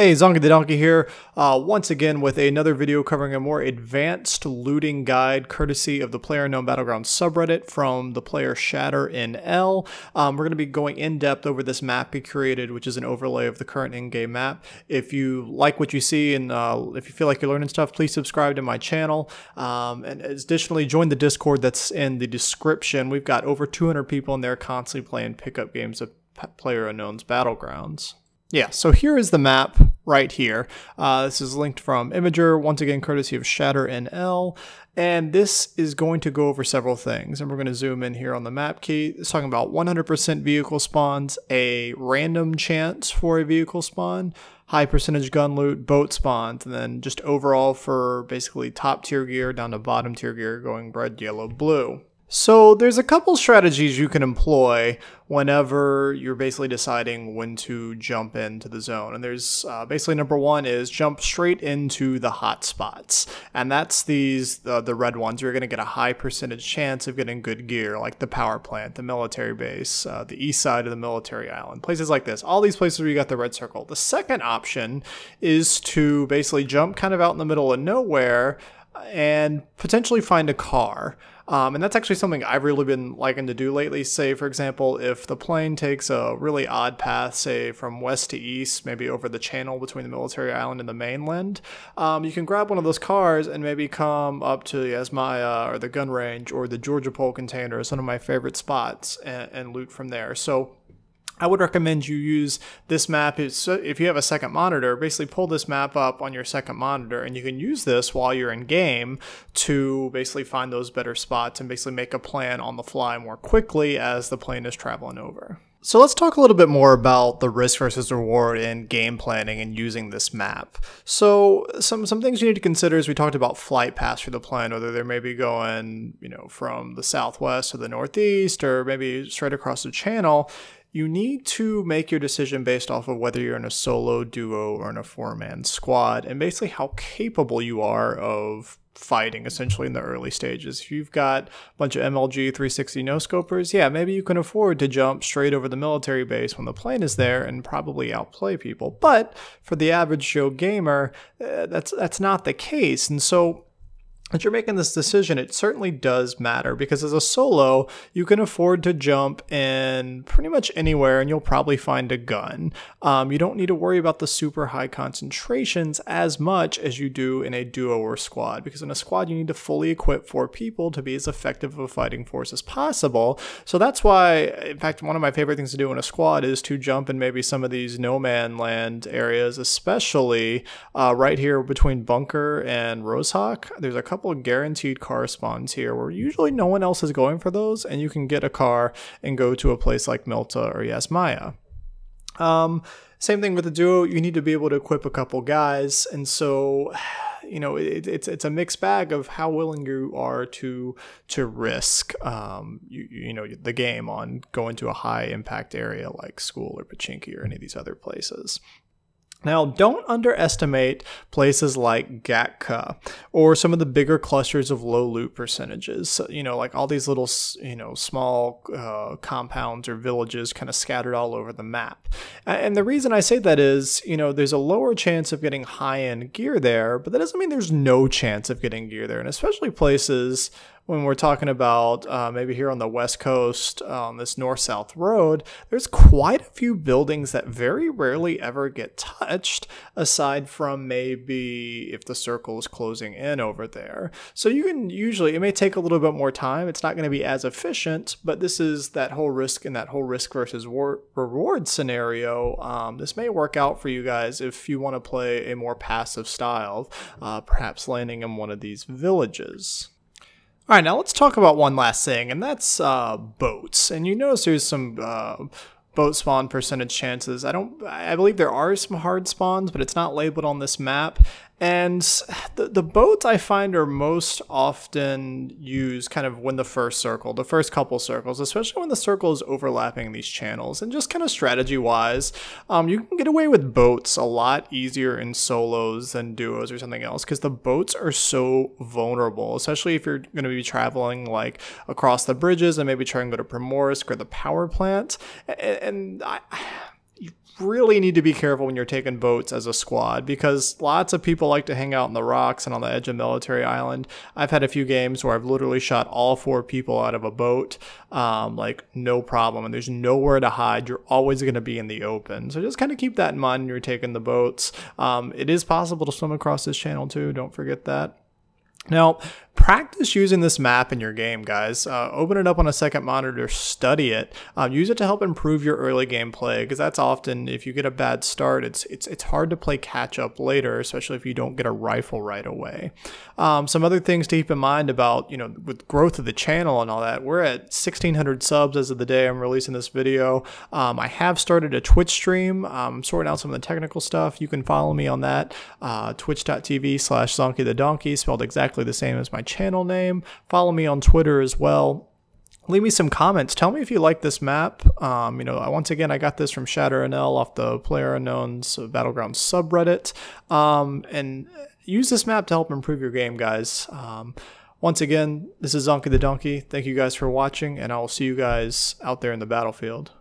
Hey, Zonky the Donkey here, once again with another video covering a more advanced looting guide courtesy of the Playerunknown Battlegrounds subreddit from the player ShatterNL. We're going to be going in depth over this map he created, which is an overlay of the current in-game map. If you like what you see and if you feel like you're learning stuff, please subscribe to my channel. And additionally, join the Discord that's in the description. We've got over 200 people in there constantly playing pickup games of Playerunknown's Battlegrounds. Yeah, so here is the map right here. This is linked from Imager, once again courtesy of ShatterNL, and this is going to go over several things. And we're going to zoom in here on the map key. It's talking about 100% vehicle spawns, a random chance for a vehicle spawn, high percentage gun loot, boat spawns, and then just overall for basically top tier gear down to bottom tier gear going red, yellow, blue. So there's a couple strategies you can employ whenever you're basically deciding when to jump into the zone. And there's basically number one is jump straight into the hot spots. And that's the red ones. You're going to get a high percentage chance of getting good gear, like the power plant, the military base, the east side of the military island, places like this. All these places where you got the red circle. The second option is to basically jump kind of out in the middle of nowhere and potentially find a car. And that's actually something I've really been liking to do lately. Say, for example, if the plane takes a really odd path, say from west to east, maybe over the channel between the military island and the mainland, you can grab one of those cars and maybe come up to the Asmaya or the gun range or the Georgia Pole container is one of my favorite spots and loot from there. So I would recommend you use this map. If you have a second monitor, basically pull this map up on your second monitor and you can use this while you're in game to basically find those better spots and basically make a plan on the fly more quickly as the plane is traveling over. So let's talk a little bit more about the risk versus reward in game planning and using this map. So some things you need to consider is we talked about flight paths for the plane, whether they may be going, from the southwest to the northeast or maybe straight across the channel. You need to make your decision based off of whether you're in a solo, duo, or in a four-man squad, and basically how capable you are of fighting essentially in the early stages. If you've got a bunch of MLG 360 no-scopers, yeah, maybe you can afford to jump straight over the military base when the plane is there and probably outplay people. But for the average Joe gamer, that's not the case. And so as you're making this decision, it certainly does matter because as a solo, you can afford to jump in pretty much anywhere and you'll probably find a gun. You don't need to worry about the super high concentrations as much as you do in a duo or squad, because in a squad, you need to fully equip 4 people to be as effective of a fighting force as possible. So that's why, in fact, one of my favorite things to do in a squad is to jump in maybe some of these no man land areas, especially right here between Bunker and Rosehawk. There's a couple of guaranteed car spawns here where usually no one else is going for those, and you can get a car and go to a place like Milta or Yasmaya. Same thing with the duo, you need to be able to equip a couple guys, and so it's a mixed bag of how willing you are to risk the game on going to a high impact area like school or Pachinki or any of these other places. Now, don't underestimate places like Gatka or some of the bigger clusters of low loot percentages. So, like all these little, small compounds or villages kind of scattered all over the map. And the reason I say that is, there's a lower chance of getting high-end gear there, but that doesn't mean there's no chance of getting gear there. And especially places when we're talking about maybe here on the West Coast, on this north-south road, there's quite a few buildings that very rarely ever get touched, aside from maybe if the circle is closing in over there. So you can usually, it may take a little bit more time, it's not going to be as efficient, but this is that whole risk and that whole risk versus reward scenario. This may work out for you guys if you want to play a more passive style, perhaps landing in one of these villages. All right, now let's talk about one last thing, and that's boats. And you notice there's some boat spawn percentage chances. I believe there are some hard spawns, but it's not labeled on this map. And the boats I find are most often used kind of when the first couple circles, especially when the circle is overlapping these channels. And just kind of strategy wise, you can get away with boats a lot easier in solos than duos or something else, because the boats are so vulnerable, especially if you're going to be traveling like across the bridges and maybe try and go to Primorsk or the power plant. And really need to be careful when you're taking boats as a squad, because lots of people like to hang out in the rocks and on the edge of Military Island. I've had a few games where I've literally shot all 4 people out of a boat, like no problem, and there's nowhere to hide. You're always going to be in the open. So just kind of keep that in mind when you're taking the boats. It is possible to swim across this channel too. Don't forget that. Now, practice using this map in your game, guys. Open it up on a second monitor, study it. Use it to help improve your early gameplay, because that's often, if you get a bad start, it's hard to play catch up later, especially if you don't get a rifle right away. Some other things to keep in mind about, with growth of the channel and all that, we're at 1,600 subs as of the day I'm releasing this video. I have started a Twitch stream. I'm sorting out some of the technical stuff. You can follow me on that, twitch.tv/ZonkeyTheDonkey, spelled exactly the same as my channel name. Follow me on Twitter as well. Leave me some comments. Tell me if you like this map. Once again, I got this from ShatterNL off the Playerunknown's Battlegrounds subreddit. And use this map to help improve your game, guys. Once again, this is Zonkey the Donkey. Thank you guys for watching, and I will see you guys out there in the battlefield.